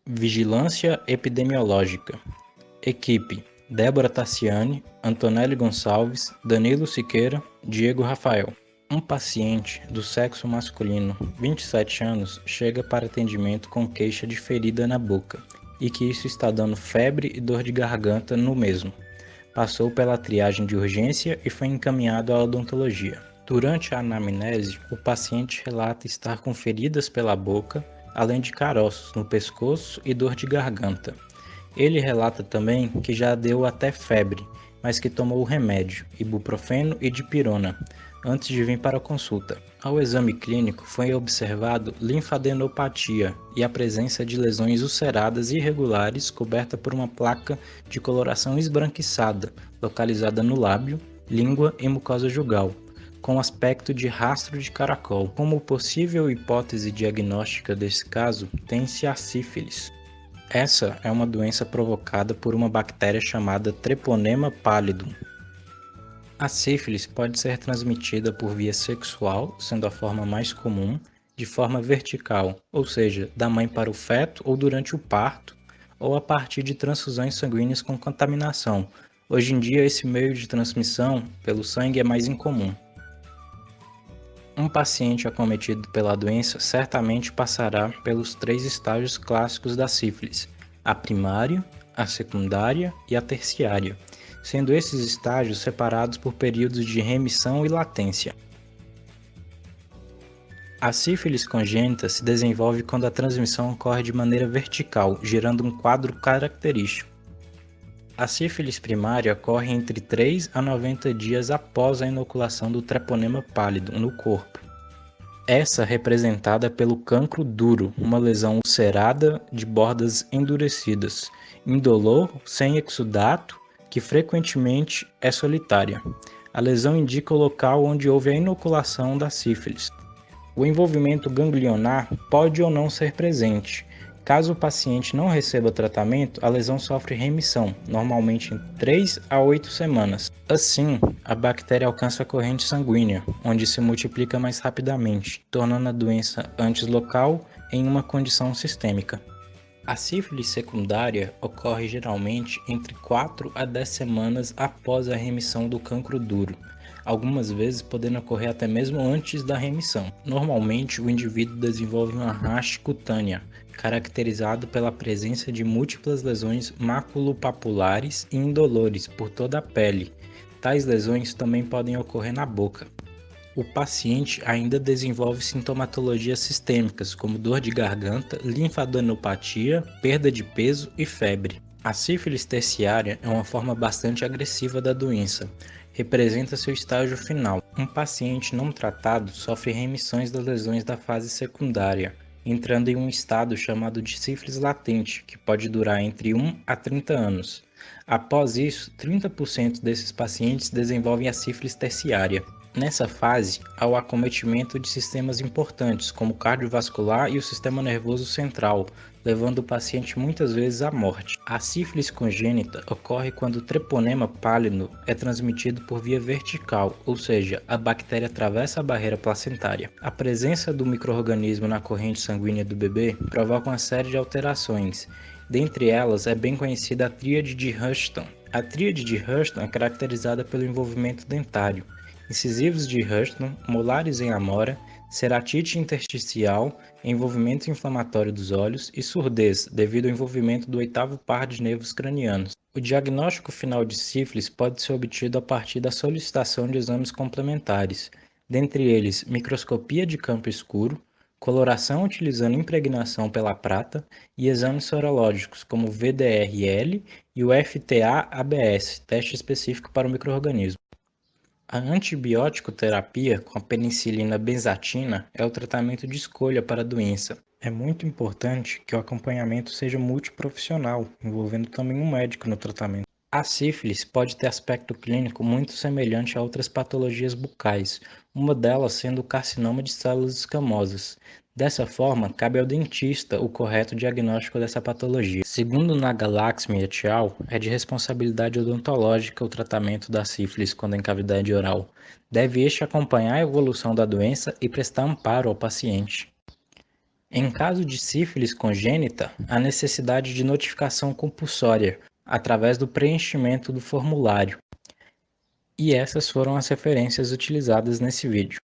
Vigilância epidemiológica. Equipe: Débora Tassiani, Antonelli Gonçalves, Danilo Siqueira, Diego Rafael. Um paciente do sexo masculino, 27 anos, chega para atendimento com queixa de ferida na boca e que isso está dando febre e dor de garganta no mesmo. Passou pela triagem de urgência e foi encaminhado à odontologia. Durante a anamnese, o paciente relata estar com feridas pela boca, além de caroços no pescoço e dor de garganta. Ele relata também que já deu até febre, mas que tomou o remédio, ibuprofeno e dipirona, antes de vir para a consulta. Ao exame clínico foi observado linfadenopatia e a presença de lesões ulceradas irregulares coberta por uma placa de coloração esbranquiçada, localizada no lábio, língua e mucosa jugal, com aspecto de rastro de caracol. Como possível hipótese diagnóstica desse caso, tem-se a sífilis. Essa é uma doença provocada por uma bactéria chamada Treponema pallidum. A sífilis pode ser transmitida por via sexual, sendo a forma mais comum, de forma vertical, ou seja, da mãe para o feto ou durante o parto, ou a partir de transfusões sanguíneas com contaminação. Hoje em dia, esse meio de transmissão pelo sangue é mais incomum. Um paciente acometido pela doença certamente passará pelos 3 estágios clássicos da sífilis: a primária, a secundária e a terciária, sendo esses estágios separados por períodos de remissão e latência. A sífilis congênita se desenvolve quando a transmissão ocorre de maneira vertical, gerando um quadro característico. A sífilis primária ocorre entre 3 a 90 dias após a inoculação do Treponema pallidum no corpo. Essa representada pelo cancro duro, uma lesão ulcerada de bordas endurecidas, indolor, sem exudato, que frequentemente é solitária. A lesão indica o local onde houve a inoculação da sífilis. O envolvimento ganglionar pode ou não ser presente. Caso o paciente não receba tratamento, a lesão sofre remissão, normalmente em 3 a 8 semanas. Assim, a bactéria alcança a corrente sanguínea, onde se multiplica mais rapidamente, tornando a doença antes local em uma condição sistêmica. A sífilis secundária ocorre geralmente entre 4 a 10 semanas após a remissão do cancro duro, algumas vezes podendo ocorrer até mesmo antes da remissão. Normalmente, o indivíduo desenvolve uma raste cutânea, caracterizado pela presença de múltiplas lesões maculopapulares e indolores por toda a pele. Tais lesões também podem ocorrer na boca. O paciente ainda desenvolve sintomatologias sistêmicas, como dor de garganta, linfadenopatia, perda de peso e febre. A sífilis terciária é uma forma bastante agressiva da doença. Representa seu estágio final. Um paciente não tratado sofre remissões das lesões da fase secundária, entrando em um estado chamado de sífilis latente, que pode durar entre 1 a 30 anos. Após isso, 30% desses pacientes desenvolvem a sífilis terciária. Nessa fase, há o acometimento de sistemas importantes, como o cardiovascular e o sistema nervoso central, levando o paciente muitas vezes à morte. A sífilis congênita ocorre quando o Treponema pallidum é transmitido por via vertical, ou seja, a bactéria atravessa a barreira placentária. A presença do micro-organismo na corrente sanguínea do bebê provoca uma série de alterações. Dentre elas, é bem conhecida a tríade de Hurston. A tríade de Hurston é caracterizada pelo envolvimento dentário, incisivos de Hurston, molares em amora, ceratite intersticial, envolvimento inflamatório dos olhos e surdez devido ao envolvimento do oitavo par de nervos cranianos. O diagnóstico final de sífilis pode ser obtido a partir da solicitação de exames complementares, dentre eles microscopia de campo escuro, coloração utilizando impregnação pela prata e exames sorológicos como o VDRL e o FTA-ABS, teste específico para o micro-organismo. A antibiótico terapia com a penicilina benzatina é o tratamento de escolha para a doença. É muito importante que o acompanhamento seja multiprofissional, envolvendo também um médico no tratamento. A sífilis pode ter aspecto clínico muito semelhante a outras patologias bucais, uma delas sendo o carcinoma de células escamosas. Dessa forma, cabe ao dentista o correto diagnóstico dessa patologia. Segundo Naga-Laxmi et al., é de responsabilidade odontológica o tratamento da sífilis quando em cavidade oral. Deve este acompanhar a evolução da doença e prestar amparo ao paciente. Em caso de sífilis congênita, há necessidade de notificação compulsória, através do preenchimento do formulário. E essas foram as referências utilizadas nesse vídeo.